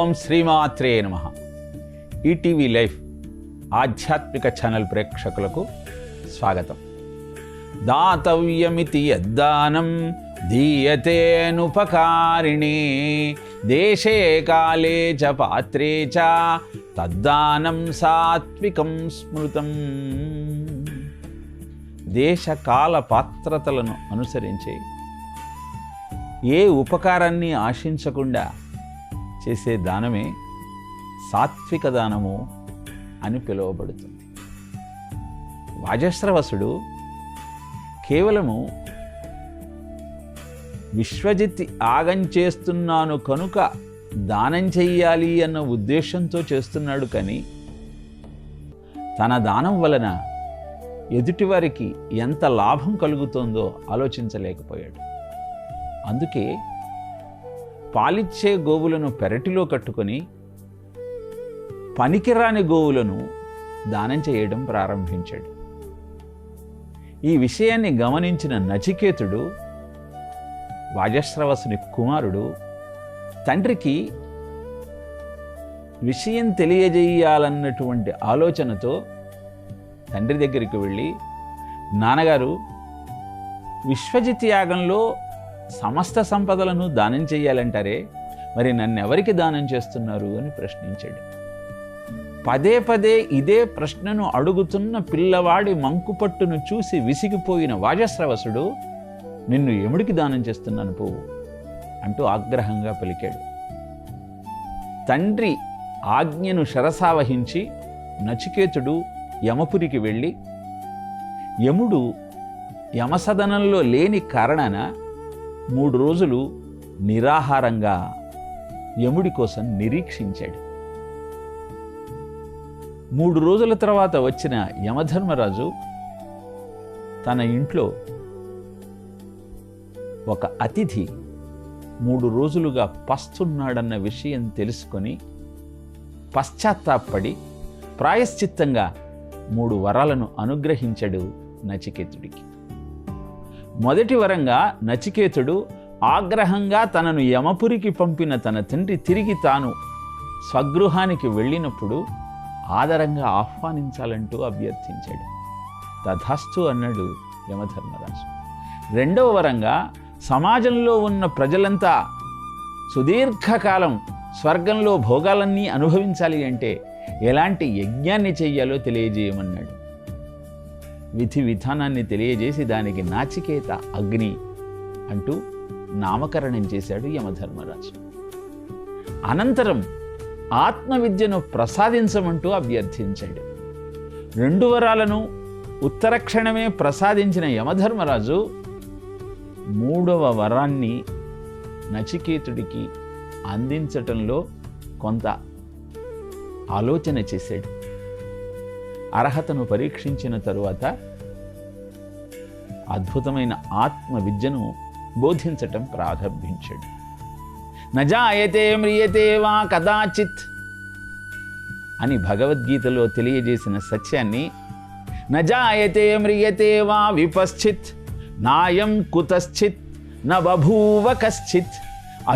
ఓం శ్రీమాత్రే నమః. ETV life ఆధ్యాత్మిక ఛానల్ ప్రేక్షకులకు స్వాగతం. దాతవ్యమితి యద్దానం దీయతేనుపకారిణే దేశే కాలే చ పాత్రే చ తద్దానం సాత్వికం స్మృతం. దేశకాల పాత్రతలను అనుసరించి ఏ ఉపకారాన్ని ఆశించకుండా చేసే దానమే సాత్విక దానము అని పిలువబడుతుంది. వాజశ్రవసుడు కేవలము విశ్వజిత్ యాగం చేస్తున్నాను కనుక దానం చెయ్యాలి అన్న ఉద్దేశంతో చేస్తున్నాడు, కానీ తన దానం వలన ఎదుటివారికి ఎంత లాభం కలుగుతుందో ఆలోచించలేకపోయాడు. అందుకే పాలిచ్చే గోవులను పెరటిలో కట్టుకొని పనికిరాని గోవులను దానం చేయడం ప్రారంభించాడు. ఈ విషయాన్ని గమనించిన నచికేతుడు, వాజశ్రవసుని కుమారుడు, తండ్రికి విషయం తెలియజేయాలన్నటువంటి ఆలోచనతో తండ్రి దగ్గరికి వెళ్ళి, నాన్నగారు, విశ్వజిత్ యాగంలో సమస్త సంపదలను దానం చేయాలంటారే, మరి నన్నెవరికి దానం చేస్తున్నారు అని ప్రశ్నించాడు. పదే పదే ఇదే ప్రశ్నను అడుగుతున్న పిల్లవాడి మంకుపట్టును చూసి విసిగిపోయిన వాజశ్రవసుడు, నిన్ను యముడికి దానం చేస్తున్నాను పోవు అంటూ ఆగ్రహంగా పలికాడు. తండ్రి ఆజ్ఞను శరసావహించి నచికేతుడు యమపురికి వెళ్ళి, యముడు యమసదనంలో లేని కారణాన 3 రోజులు నిరాహారంగా యముడి కోసం నిరీక్షించాడు. 3 రోజుల తర్వాత వచ్చిన యమధర్మరాజు తన ఇంట్లో ఒక అతిథి 3 రోజులుగా పస్తున్నాడన్న విషయం తెలుసుకొని పశ్చాత్తాపడి ప్రాయశ్చిత్తంగా 3 వరాలను అనుగ్రహించాడు నచికేతుడికి. మొదటి వరంగా నచికేతుడు ఆగ్రహంగా తనను యమపురికి పంపిన తన తండ్రి తిరిగి తాను స్వగృహానికి వెళ్ళినప్పుడు ఆదరంగా ఆహ్వానించాలంటూ అభ్యర్థించాడు. తథాస్తు అన్నాడు యమధర్మరాజు. రెండవ వరంగా సమాజంలో ఉన్న ప్రజలంతా సుదీర్ఘకాలం స్వర్గంలో భోగాలన్నీ అనుభవించాలి అంటే ఎలాంటి యజ్ఞాన్ని చెయ్యాలో తెలియజేయమన్నాడు. విధి విధానాన్ని తెలియజేసి దానికి నాచికేత అగ్ని అంటూ నామకరణం చేశాడు యమధర్మరాజు. అనంతరం ఆత్మవిద్యను ప్రసాదించమంటూ అభ్యర్థించాడు. 2 వరాలను ఉత్తరక్షణమే ప్రసాదించిన యమధర్మరాజు 3వ వరాన్ని నచికేతుడికి అందించటంలో కొంత ఆలోచన చేశాడు. అర్హతను పరీక్షించిన తరువాత అద్భుతమైన ఆత్మ విద్యను బోధించటం ప్రారంభించాడు. నజాయతే మ్రియతే వా కదాచిత్ అని భగవద్గీతలో తెలియజేసిన సత్యాన్ని నజాయతే మ్రియతే వా విపశ్చిత్ నాయం కుతశ్చిత్ న బభూవ కశ్చిత్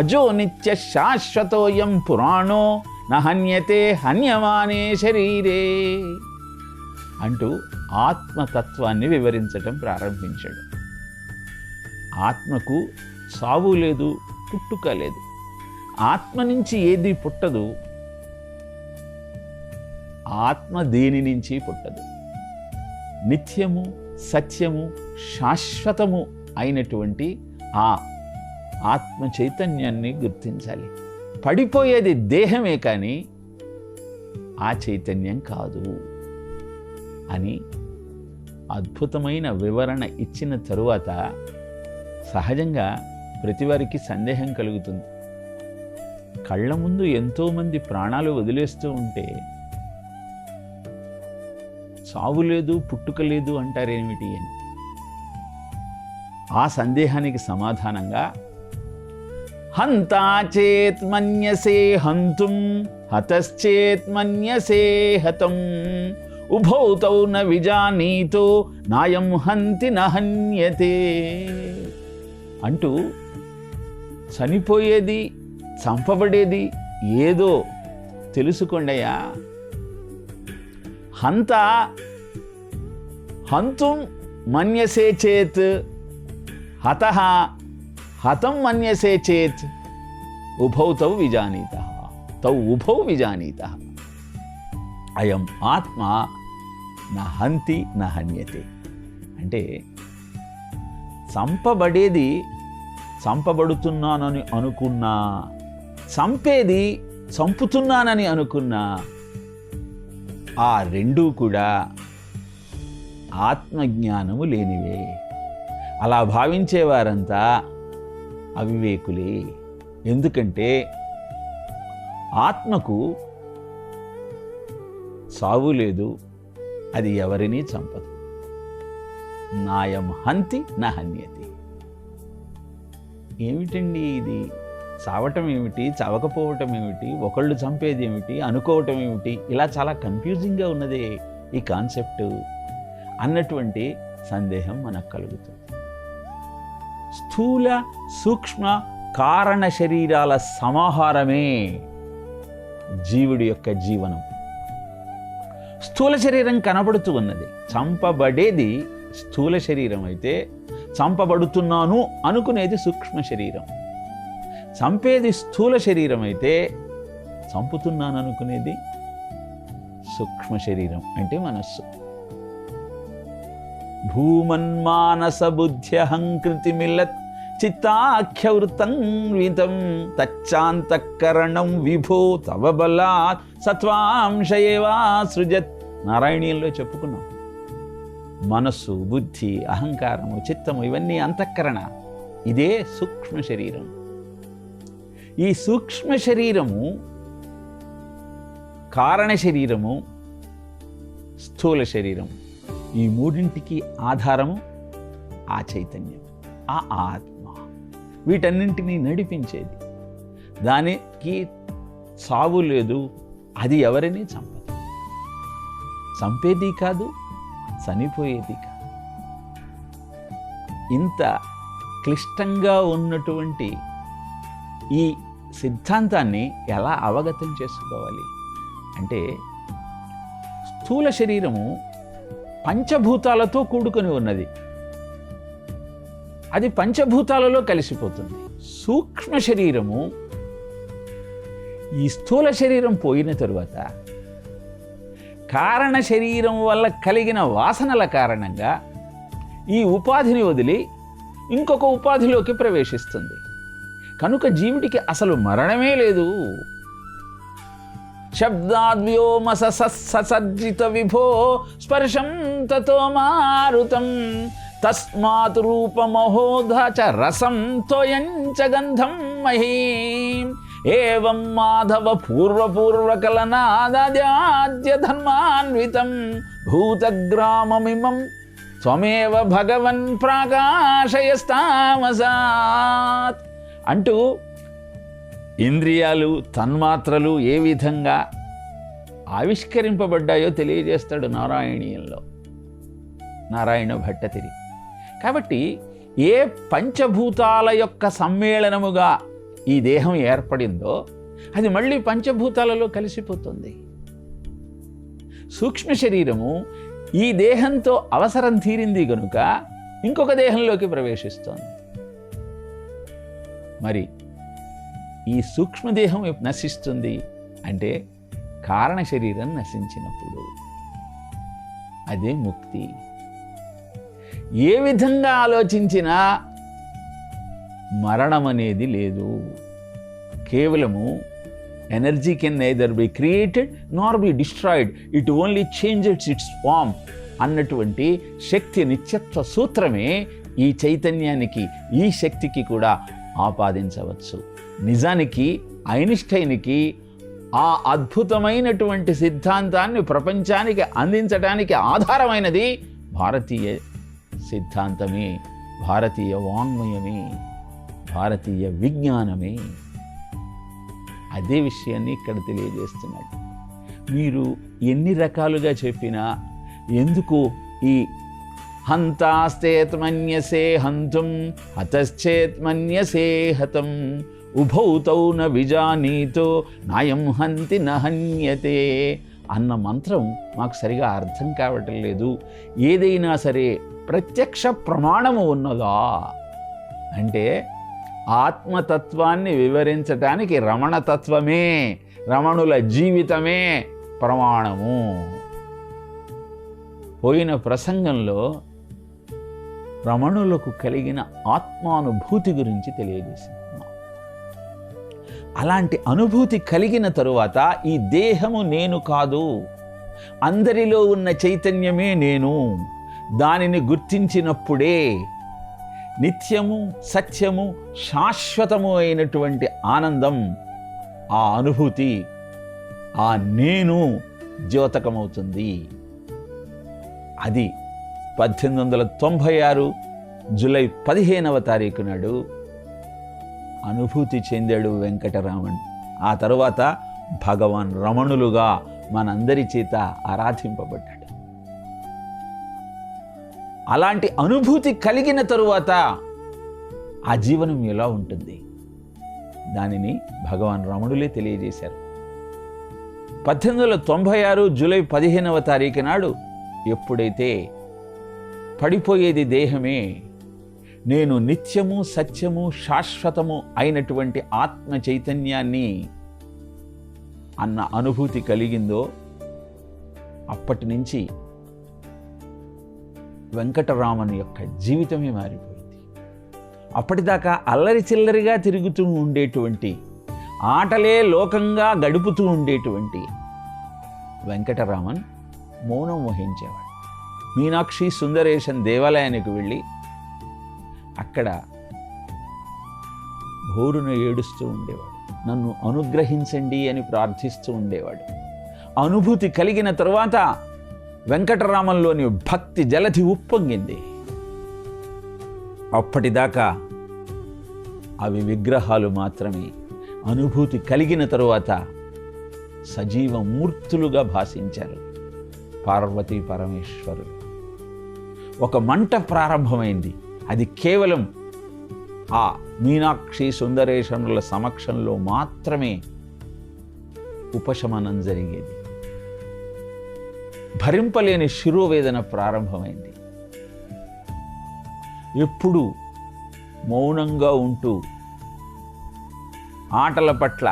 అజో నిత్య శాశ్వతోయం పురాణో న హన్యతే హన్యమానే శరీరే అంటూ ఆత్మతత్వాన్ని వివరించటం ప్రారంభించాడు. ఆత్మకు సావు లేదు, పుట్టుక లేదు. ఆత్మ నుంచి ఏది పుట్టదు, ఆత్మ దేని నుంచి పుట్టదు. నిత్యము, సత్యము, శాశ్వతము అయినటువంటి ఆ ఆత్మ చైతన్యాన్ని గుర్తించాలి. పడిపోయేది దేహమే కానీ ఆ చైతన్యం కాదు అని అద్భుతమైన వివరణ ఇచ్చిన తరువాత సహజంగా ప్రతివారికి సందేహం కలుగుతుంది. కళ్ళ ముందు ఎంతోమంది ప్రాణాలు వదిలేస్తూ ఉంటే చావు లేదు, పుట్టుక లేదు అంటారేమిటి అని. ఆ సందేహానికి సమాధానంగా హంతా చేత్ మన్యసే హంతుం హతశ్చేత్ మన్యసే హతం ఉభౌ తౌ న విజానీతో నాయం హంతి న హన్యతే అంటూ చనిపోయేది, చంపబడేది ఏదో తెలుసుకోండియా. హంత హంతుం మన్యసే చేత్ హతః హతం మన్యసే చేత్ ఉభౌ తౌ విజానీతః తౌ ఉభౌ విజానీతః. అయం ఆత్మ న హంతి న హన్యతే. అంటే చంపబడేది చంపబడుతున్నానని అనుకున్నా, చంపేది చంపుతున్నానని అనుకున్నా, ఆ రెండూ కూడా ఆత్మజ్ఞానము లేనివే. అలా భావించేవారంతా అవివేకులే. ఎందుకంటే ఆత్మకు సావు లేదు, అది ఎవరినీ చంపదు. నాయం హంతి నా హన్యతి. ఏమిటండి ఇది? చావటం ఏమిటి, చావకపోవటం ఏమిటి, ఒకళ్ళు చంపేది ఏమిటి, అనుకోవటం ఏమిటి, ఇలా చాలా కన్ఫ్యూజింగ్గా ఉన్నదే ఈ కాన్సెప్ట్ అన్నటువంటి సందేహం మనకు కలుగుతుంది. స్థూల సూక్ష్మ కారణ శరీరాల సమాహారమే జీవుడి యొక్క జీవనం. స్థూల శరీరం కనబడుతూ ఉన్నది. చంపబడేది స్థూల శరీరం అయితే, చంపబడుతున్నాను అనుకునేది సూక్ష్మ శరీరం. చంపేది స్థూల శరీరం అయితే, చంపుతున్నాను అనుకునేది సూక్ష్మ శరీరం అంటే మనస్సు. భూమన్మానస బుద్ధ్యహంకృతి మిల్లత్ చిత్తాఖ్యవృతంవితం తచ్చాంతఃకరణం విభో తవ బలాత్ సత్వాంశయేవా సృజత్. నారాయణీయంలో చెప్పుకున్నాం. మనస్సు, బుద్ధి, అహంకారము, చిత్తము ఇవన్నీ అంతఃకరణ. ఇదే సూక్ష్మ శరీరం. ఈ సూక్ష్మ శరీరము, కారణ శరీరము, స్థూల శరీరం, ఈ మూడింటికి ఆధారము ఆ చైతన్యం, ఆ ఆత్మ. వీటన్నింటినీ నడిపించేది. దానికి సావు లేదు, అది ఎవరిని చంపదు. చంపేది కాదు, చనిపోయేది కాదు. ఇంత క్లిష్టంగా ఉన్నటువంటి ఈ సిద్ధాంతాన్ని ఎలా అవగతం చేసుకోవాలి అంటే, స్థూల శరీరము పంచభూతాలతో కూడుకొని ఉన్నది. అది పంచభూతాలలో కలిసిపోతుంది. సూక్ష్మ శరీరము ఈ స్థూల శరీరం పోయిన తరువాత కారణ శరీరం వల్ల కలిగిన వాసనల కారణంగా ఈ ఉపాధిని వదిలి ఇంకొక ఉపాధిలోకి ప్రవేశిస్తుంది. కనుక జీవుడికి అసలు మరణమే లేదు. శబ్దాద్వ్యోమ ససజ్జిత విభో స్పర్శం తతో మారుతం తస్మాత్ రూపమహోధ చ రసం తోయం చ గంధం మహీం ఏవం మాధవ పూర్వపూర్వకలనాదాద్య ధర్మాన్వితం భూతగ్రామమిమం త్వమేవ భగవన్ ప్రాకాశయస్తామసాత్ అంటూ ఇంద్రియాలు, తన్మాత్రలు ఏ విధంగా ఆవిష్కరింపబడ్డాయో తెలియజేస్తాడు నారాయణీయంలో, నారాయణ భట్టతిరి. కాబట్టి ఏ పంచభూతాల యొక్క సమ్మేళనముగా ఈ దేహం ఏర్పడిందో అది మళ్ళీ పంచభూతాలలో కలిసిపోతుంది. సూక్ష్మ శరీరము ఈ దేహంతో అవసరం తీరింది గనుక ఇంకొక దేహంలోకి ప్రవేశిస్తోంది. మరి ఈ సూక్ష్మదేహం నశిస్తుంది అంటే కారణ శరీరం నశించినప్పుడు. అదే ముక్తి. ఏ విధంగా ఆలోచించినా మరణం అనేది లేదు. కేవలము energy can neither be created nor be destroyed, it only changes its form అన్నటువంటి శక్తి నిత్యత్వ సూత్రమే ఈ చైతన్యానికి, ఈ శక్తికి కూడా ఆపాదించవచ్చు. నిజానికి ఐన్స్టైన్కి ఆ అద్భుతమైనటువంటి సిద్ధాంతాన్ని ప్రపంచానికి అందించడానికి ఆధారమైనది భారతీయ సిద్ధాంతమే, భారతీయ వాంగ్మయమే, భారతీయ విజ్ఞానమే. అదే విషయాన్ని ఇక్కడ తెలియజేస్తున్నాడు. మీరు ఎన్ని రకాలుగా చెప్పినా ఎందుకు ఈ హంతాస్తేత్ మన్యసే హంతుం హతశ్చేత్ మన్యసే హతం ఉభౌ తౌ న విజానీతో నాయం హంతి నహన్యతే అన్న మంత్రం మాకు సరిగా అర్థం కావటం లేదు. ఏదైనా సరే ప్రత్యక్ష ప్రమాణము ఉన్నదా అంటే ఆత్మతత్వాన్ని వివరించటానికి రమణతత్వమే, రమణుల జీవితమే ప్రమాణము. పోయిన ప్రసంగంలో రమణులకు కలిగిన ఆత్మానుభూతి గురించి తెలియజేసింది. అలాంటి అనుభూతి కలిగిన తరువాత ఈ దేహము నేను కాదు, అందరిలో ఉన్న చైతన్యమే నేను, దానిని గుర్తించినప్పుడే నిత్యము సత్యము శాశ్వతము అయినటువంటి ఆనందం, ఆ అనుభూతి, ఆ నేను ద్యోతకమవుతుంది. అది 1896 జూలై 15వ తారీఖు నాడు అనుభూతి చెందాడు వెంకటరామన్. ఆ తరువాత భగవాన్ రమణులుగా మనందరి చేత ఆరాధింపబడ్డాడు. అలాంటి అనుభూతి కలిగిన తరువాత ఆ జీవనం ఎలా ఉంటుంది దానిని భగవాన్ రమణులే తెలియజేశారు. 1896 జూలై 15వ తారీఖు నాడు ఎప్పుడైతే పడిపోయేది దేహమే, నేను నిత్యము సత్యము శాశ్వతము అయినటువంటి ఆత్మ చైతన్యాన్ని అన్న అనుభూతి కలిగిందో అప్పటి నుంచి వెంకటరామన్ యొక్క జీవితమే మారిపోయింది. అప్పటిదాకా అల్లరి చిల్లరిగా తిరుగుతూ ఉండేటువంటి, ఆటలే లోకంగా గడుపుతూ ఉండేటువంటి వెంకటరామన్ మౌనం వహించేవాడు. మీనాక్షి సుందరేశన్ దేవాలయానికి వెళ్ళి అక్కడ భోరున ఏడుస్తూ ఉండేవాడు. నన్ను అనుగ్రహించండి అని ప్రార్థిస్తూ ఉండేవాడు. అనుభూతి కలిగిన తరువాత వెంకటరామంలోని భక్తి జలధి ఉప్పొంగింది. అప్పటిదాకా అవి విగ్రహాలు మాత్రమే. అనుభూతి కలిగిన తరువాత సజీవ మూర్తులుగా భాషించారు పార్వతీ పరమేశ్వరులు. ఒక మంట ప్రారంభమైంది. అది కేవలం ఆ మీనాక్షి సుందరేశనుల సమక్షంలో మాత్రమే ఉపశమనం జరిగేది. భరింపలేని శిరోవేదన ప్రారంభమైంది. ఎప్పుడు మౌనంగా ఉంటూ ఆటల పట్ల,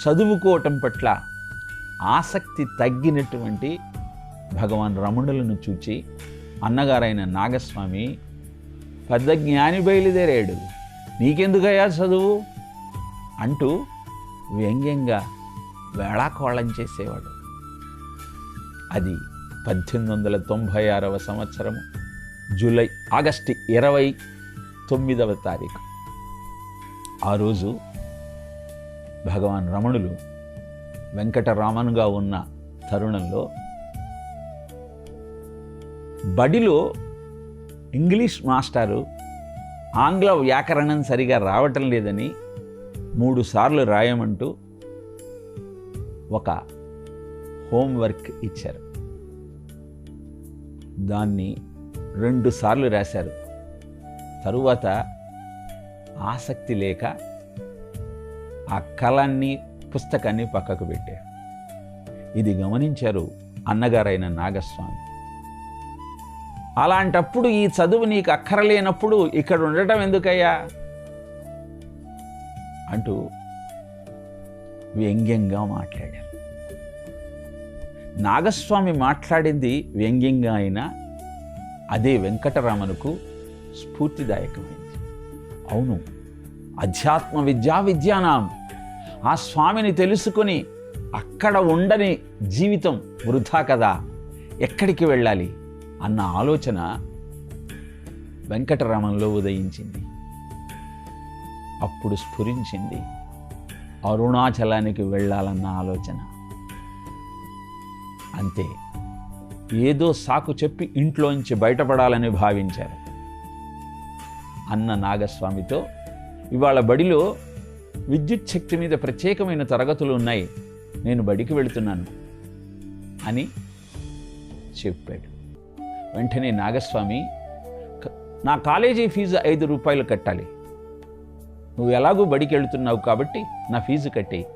చదువుకోవటం పట్ల ఆసక్తి తగ్గినటువంటి భగవాన్ రమణులను చూచి అన్నగారైన నాగస్వామి, పెద్ద జ్ఞాని బయలుదేరాడు, నీకెందుకయ్యా చదువు అంటూ వ్యంగ్యంగా వేళాకోళం చేసేవాడు. అది 1896వ సంవత్సరము ఆగస్టు 29వ తారీఖు. ఆ రోజు భగవాన్ రమణులు వెంకటరామన్గా ఉన్న తరుణంలో బడిలో ఇంగ్లీష్ మాస్టారు ఆంగ్ల వ్యాకరణం సరిగా రావటం లేదని 3 సార్లు రాయమంటూ ఒక హోంవర్క్ ఇచ్చారు. దాన్ని 2 సార్లు రాశారు. తరువాత ఆసక్తి లేక ఆ కలాన్ని, పుస్తకాన్ని పక్కకు పెట్టారు. ఇది గమనించారు అన్నగారైన నాగస్వామి. అలాంటప్పుడు ఈ చదువు నీకు అక్కరలేనప్పుడు ఇక్కడ ఉండటం ఎందుకయ్యా అంటూ వ్యంగ్యంగా మాట్లాడారు. నాగస్వామి మాట్లాడింది వ్యంగ్యంగా అయినా అదే వెంకటరామనుకు స్ఫూర్తిదాయకమైంది. అవును, అధ్యాత్మ విద్యానాం, ఆ స్వామిని తెలుసుకొని అక్కడ ఉండని జీవితం వృధా కదా, ఎక్కడికి వెళ్ళాలి అన్న ఆలోచన వెంకటరామంలో ఉదయించింది. అప్పుడు స్ఫురించింది అరుణాచలానికి వెళ్ళాలన్న ఆలోచన. అంతే, ఏదో సాకు చెప్పి ఇంట్లోంచి బయటపడాలని భావించారు. అన్న నాగస్వామితో ఇవాళ బడిలో విద్యుత్ శక్తి మీద ప్రత్యేకమైన తరగతులు ఉన్నాయి, నేను బడికి వెళుతున్నాను అని చెప్పాడు. వెంటనే నాగస్వామి, నా కాలేజీ ఫీజు 5 రూపాయలు కట్టాలి, నువ్వు ఎలాగూ బడికి వెళుతున్నావు కాబట్టి నా ఫీజు కట్టేయి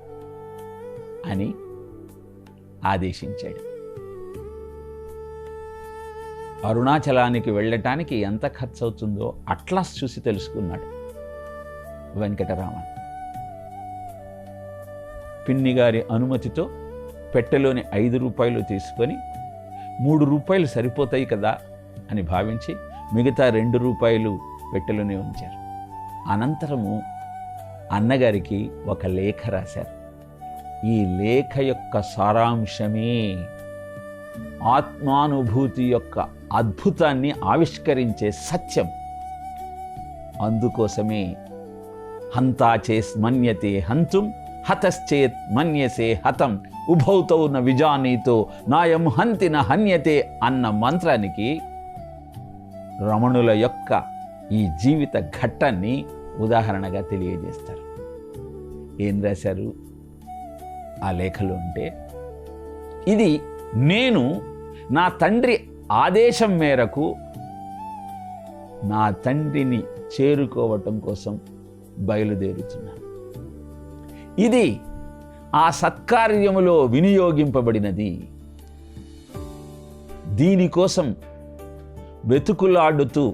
అని ఆదేశించాడు. అరుణాచలానికి వెళ్ళటానికి ఎంత ఖర్చు అవుతుందో అట్లాస్ చూసి తెలుసుకున్నాడు వెంకటరామన్. పిన్ని గారి అనుమతితో పెట్టెలోని 5 రూపాయలు తీసుకొని 3 రూపాయలు సరిపోతాయి కదా అని భావించి మిగతా 2 రూపాయలు పెట్టెలోనే ఉంచారు. అనంతరము అన్నగారికి ఒక లేఖ రాశారు. ఈ లేఖ యొక్క సారాంశమే ఆత్మానుభూతి యొక్క అద్భుతాన్ని ఆవిష్కరించే సత్యం. అందుకోసమే హంతాచేస్ మన్యతే హంతుం హతశ్చేత్ మన్యసే హతం ఉభౌతౌ న విజానీతో నాయం హంతి న హన్యతే అన్న మంత్రానికి రమణుల యొక్క ఈ జీవిత ఘట్టాన్ని ఉదాహరణగా తెలియజేస్తారు. ఏం రాశారు ఆ లేఖలో అంటే, ఇది నేను నా తండ్రి ఆదేశం మేరకు నా తండ్రిని చేరుకోవటం కోసం బయలుదేరుతున్నాను. ఇది ఆ సత్కార్యములో వినియోగింపబడినది. దీనికోసం వెతుకులాడుతూ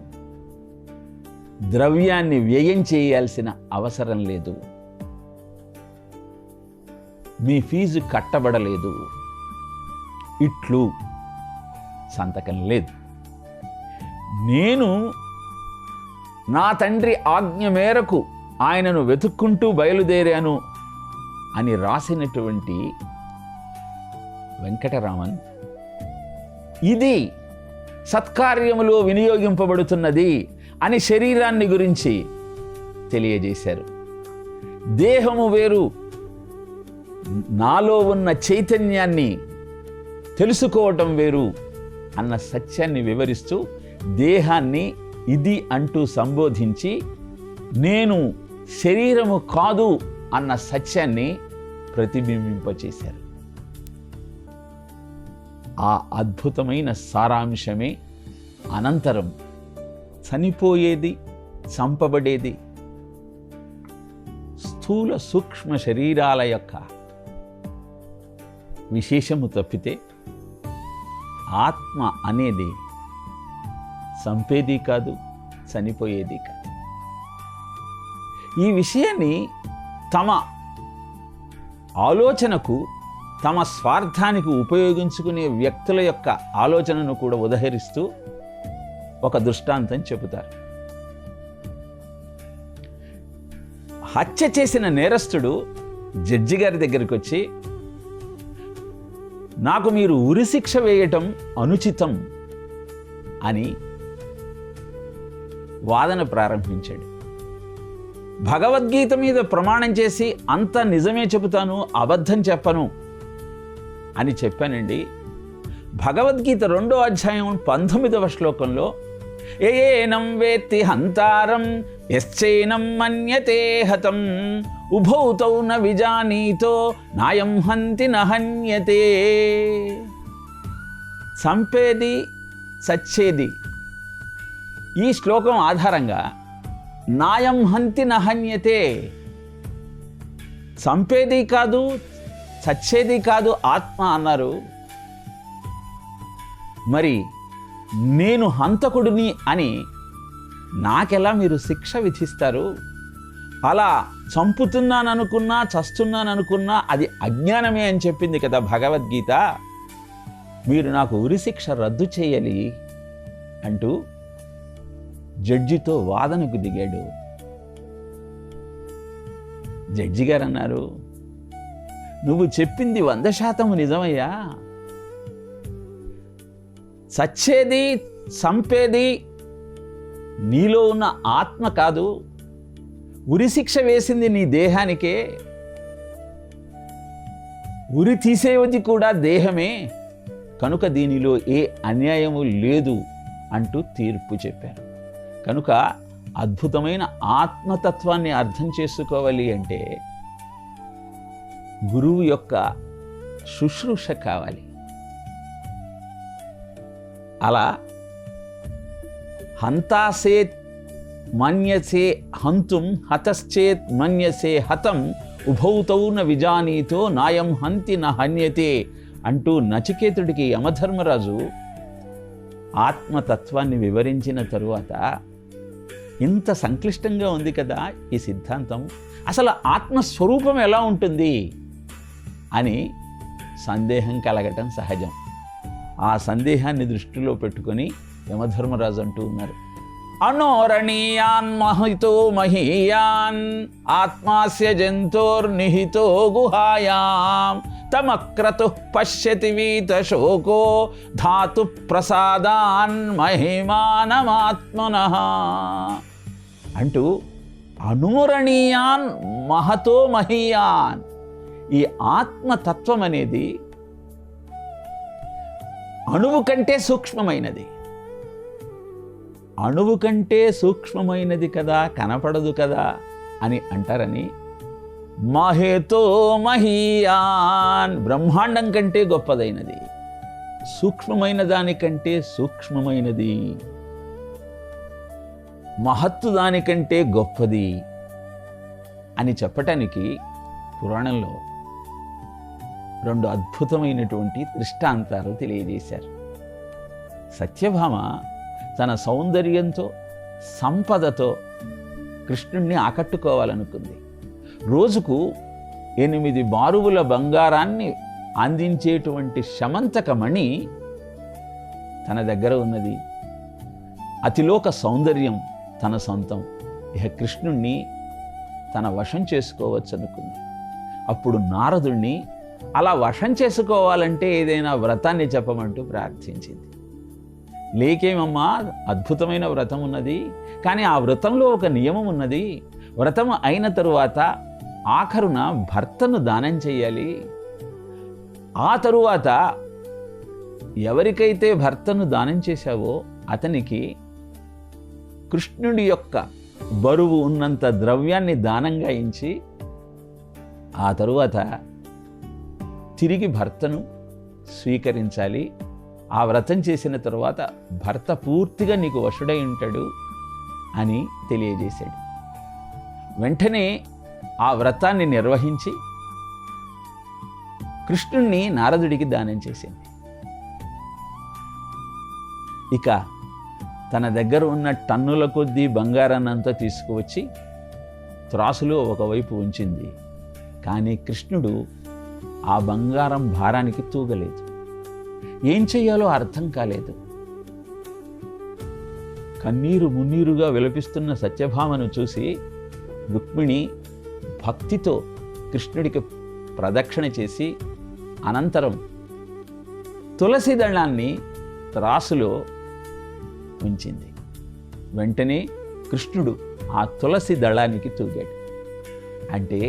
ద్రవ్యాన్ని వ్యయం చేయాల్సిన అవసరం లేదు. మీ ఫీజు కట్టబడలేదు, ఇట్లు సంతకం లేదు. నేను నా తండ్రి ఆజ్ఞ మేరకు ఆయనను వెతుక్కుంటూ బయలుదేరాను అని రాసినటువంటి వెంకటరామన్ ఇది సత్కార్యములో వినియోగింపబడుతున్నది అని శరీరాన్ని గురించి తెలియజేశారు. దేహము వేరు, నాలో ఉన్న చైతన్యాన్ని తెలుసుకోవటం వేరు అన్న సత్యాన్ని వివరిస్తూ దేహాన్ని ఇది అంటూ సంబోధించి నేను శరీరము కాదు అన్న సత్యాన్ని ప్రతిబింబింపచేశారు. ఆ అద్భుతమైన సారాంశమే అనంతరం చనిపోయేది, చంపబడేది స్థూల సూక్ష్మ శరీరాల యొక్క విశేషము తప్పితే ఆత్మ అనేది చంపేది కాదు, చనిపోయేది కాదు. ఈ విషయాన్ని తమ ఆలోచనకు, తమ స్వార్థానికి ఉపయోగించుకునే వ్యక్తుల యొక్క ఆలోచనను కూడా ఉదహరిస్తూ ఒక దృష్టాంతం చెబుతారు. హత్య చేసిన నేరస్తుడు జడ్జి గారి దగ్గరికి వచ్చి, నాకు మీరు ఉరిశిక్ష వేయటం అనుచితం అని వాదన ప్రారంభించాడు. భగవద్గీత మీద ప్రమాణం చేసి అంత నిజమే చెబుతాను, అబద్ధం చెప్పను అని చెప్పానండి. భగవద్గీత 2వ అధ్యాయం 19వ శ్లోకంలో ఏనం వేత్తి హంతారం యశ్చైనం మన్యతే హతం ఉభౌతౌ న విజానీతో నాయం హంతి న హన్యతే. చంపేది, చచ్చేది ఈ శ్లోకం ఆధారంగా నాయం హంతి న హన్యతే, చంపేది కాదు, చచ్చేది కాదు ఆత్మ అన్నారు. మరి నేను హంతకుడిని అని నాకెలా మీరు శిక్ష విధిస్తారు? అలా చంపుతున్నాననుకున్నా, చస్తున్నాననుకున్నా అది అజ్ఞానమే అని చెప్పింది కదా భగవద్గీత. మీరు నాకు ఉరిశిక్ష రద్దు చేయాలి అంటూ జడ్జితో వాదనకు దిగాడు. జడ్జి గారు అన్నారు, నువ్వు చెప్పింది 100% నిజమయ్యా. చచ్చేది, చంపేది నీలో ఉన్న ఆత్మ కాదు, ఉరిశిక్ష వేసింది నీ దేహానికే, ఉరి తీసేది కూడా దేహమే, కనుక దీనిలో ఏ అన్యాయము లేదు అంటూ తీర్పు చెప్పారు. కనుక అద్భుతమైన ఆత్మతత్వాన్ని అర్థం చేసుకోవాలి అంటే గురువు యొక్క శుశ్రూష కావాలి. అలా హంతాసేత్ మన్యసే హంతుం హతశ్చేత్ మన్యసే హతం ఉభౌతౌ న విజానీతో నాయం హంతి న హన్యతే అంటూ నచికేతుడికి యమధర్మరాజు ఆత్మతత్వాన్ని వివరించిన తరువాత, ఇంత సంక్లిష్టంగా ఉంది కదా ఈ సిద్ధాంతం, అసలు ఆత్మస్వరూపం ఎలా ఉంటుంది అని సందేహం కలగటం సహజం. ఆ సందేహాన్ని దృష్టిలో పెట్టుకొని యమధర్మరాజు అంటూ ఉన్నారు, అనోరణీయాన్ మహితో మహీయాన్ ఆత్మాస్య జంతోర్నిహితో గుహాయాం తమక్రతు పశ్యతి వీతశోకో ధాతు ప్రసాదాన్ మహిమానమాత్మనః అంటూ అనోరణీయాన్ మహతో మహీయాన్, ఈ ఆత్మతత్వం అనేది అణువు కంటే సూక్ష్మమైనది. అణువు కంటే సూక్ష్మమైనది కదా, కనపడదు కదా అని అంటారని, మహేతో మహీయాన్ బ్రహ్మాండం కంటే గొప్పదైనది, సూక్ష్మమైన దానికంటే సూక్ష్మమైనది, మహత్తు దానికంటే గొప్పది అని చెప్పటానికి పురాణంలో 2 అద్భుతమైనటువంటి దృష్టాంతాలు తెలియజేశారు. సత్యభామ తన సౌందర్యంతో, సంపదతో కృష్ణుణ్ణి ఆకట్టుకోవాలనుకుంది. రోజుకు 8 బారువుల బంగారాన్ని అందించేటువంటి శమంతకమణి తన దగ్గర ఉన్నది. అతిలోక సౌందర్యం తన సొంతం. ఇక కృష్ణుణ్ణి తన వశం చేసుకోవచ్చు అనుకుంది. అప్పుడు నారదుణ్ణి అలా వశం చేసుకోవాలంటే ఏదైనా వ్రతాన్ని చెప్పమంటూ ప్రార్థించింది. లేకేమమ్మా, అద్భుతమైన వ్రతం ఉన్నది, కానీ ఆ వ్రతంలో ఒక నియమం ఉన్నది. వ్రతం అయిన తరువాత ఆఖరున భర్తను దానం చేయాలి. ఆ తరువాత ఎవరికైతే భర్తను దానం చేశావో అతనికి కృష్ణుడి యొక్క బరువు ఉన్నంత ద్రవ్యాన్ని దానంగా ఇచ్చి, ఆ తరువాత తిరిగి భర్తను స్వీకరించాలి. ఆ వ్రతం చేసిన తరువాత భర్త పూర్తిగా నీకు వశుడై ఉంటాడు అని తెలియజేశాడు. వెంటనే ఆ వ్రతాన్ని నిర్వహించి కృష్ణుణ్ణి నారదుడికి దానం చేసింది. ఇక తన దగ్గర ఉన్న టన్నుల కొద్దీ బంగారాన్నంతా తీసుకువచ్చి త్రాసులో ఒకవైపు ఉంచింది. కానీ కృష్ణుడు ఆ బంగారం భారానికి తూగలేదు. ఏం చెయ్యాలో అర్థం కాలేదు. కన్నీరు మున్నీరుగా విలపిస్తున్న సత్యభామను చూసి రుక్మిణి భక్తితో కృష్ణుడికి ప్రదక్షిణ చేసి అనంతరం తులసి దళాన్ని త్రాసులో ఉంచింది. వెంటనే కృష్ణుడు ఆ తులసి దళానికి తూగాడు. అంటే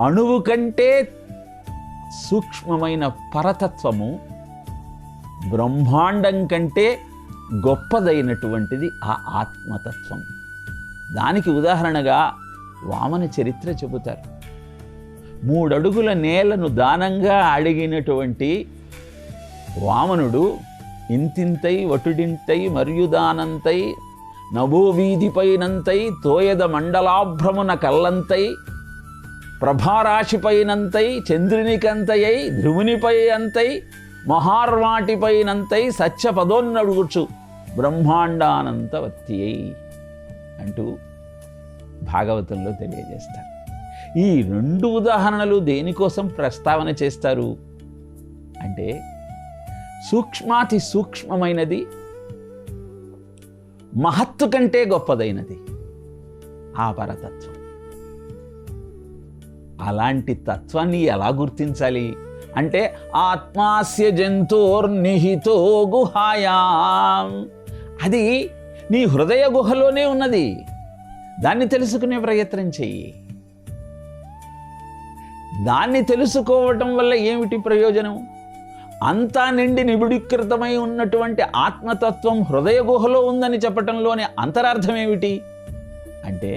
అణువు కంటే సూక్ష్మమైన పరతత్వము, బ్రహ్మాండం కంటే గొప్పదైనటువంటిది ఆ ఆత్మతత్వం. దానికి ఉదాహరణగా వామన చరిత్ర చెబుతారు. 3 అడుగుల నేలను దానంగా అడిగినటువంటి వామనుడు ఇంతింతై వటుడింతై మరియుదానంతై నభోవీధిపైనంతై తోయద మండలాభ్రమున కల్లంతై ప్రభారాశిపైనంతై చంద్రునికంతయై ధ్రువునిపై అంతై మహార్వాటిపైనంతై సత్యపదోన్నడుగుచు బ్రహ్మాండానంతవత్తియై అంటూ భాగవతంలో తెలియజేస్తారు. ఈ 2 ఉదాహరణలు దేనికోసం ప్రస్తావన చేస్తారు అంటే, సూక్ష్మాతి సూక్ష్మమైనది, మహత్తు కంటే గొప్పదైనది ఆ పరతత్వం. అలాంటి తత్వాన్ని ఎలా గుర్తించాలి అంటే, ఆత్మాస్య జంతోర్నిహితో గుహాయాం, అది నీ హృదయ గుహలోనే ఉన్నది. దాన్ని తెలుసుకునే ప్రయత్నం చెయ్యి. దాన్ని తెలుసుకోవటం వల్ల ఏమిటి ప్రయోజనం? అంతా నిండి నిబిడీకృతమై ఉన్నటువంటి ఆత్మతత్వం హృదయ గుహలో ఉందని చెప్పటంలోనే అంతరార్థం ఏమిటి అంటే,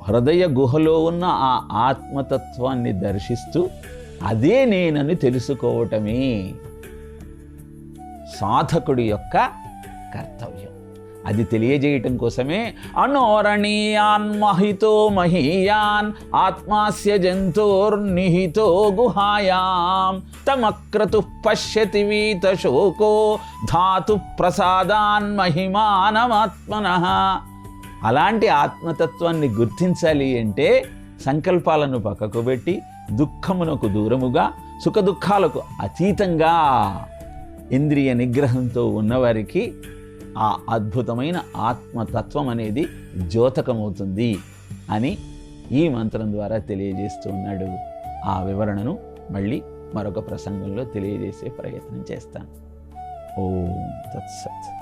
హృదయ గుహలో ఉన్న ఆ ఆత్మతత్వాన్ని దర్శిస్తూ అదే నేనని తెలుసుకోవటమే సాధకుడి యొక్క కర్తవ్యం. అది తెలియజేయటం కోసమే అనోరణీయాన్ మహితో మహీయాన్ ఆత్మాస్య జంతుర్నిహితో గుహాయాం తమక్రతు పశ్యతి వీత శోకో ధాతు ప్రసాదాన్ మహిమానమాత్మనః. అలాంటి ఆత్మతత్వాన్ని గుర్తించాలి అంటే సంకల్పాలను పక్కకు పెట్టి దుఃఖమునకు దూరముగా సుఖదుఖాలకు అతీతంగా ఇంద్రియ నిగ్రహంతో ఉన్నవారికి ఆ అద్భుతమైన ఆత్మతత్వం అనేది ద్యోతకమవుతుంది అని ఈ మంత్రం ద్వారా తెలియజేస్తూ ఉన్నాడు. ఆ వివరణను మళ్ళీ మరొక ప్రసంగంలో తెలియజేసే ప్రయత్నం చేస్తాను. ఓం తత్సత్.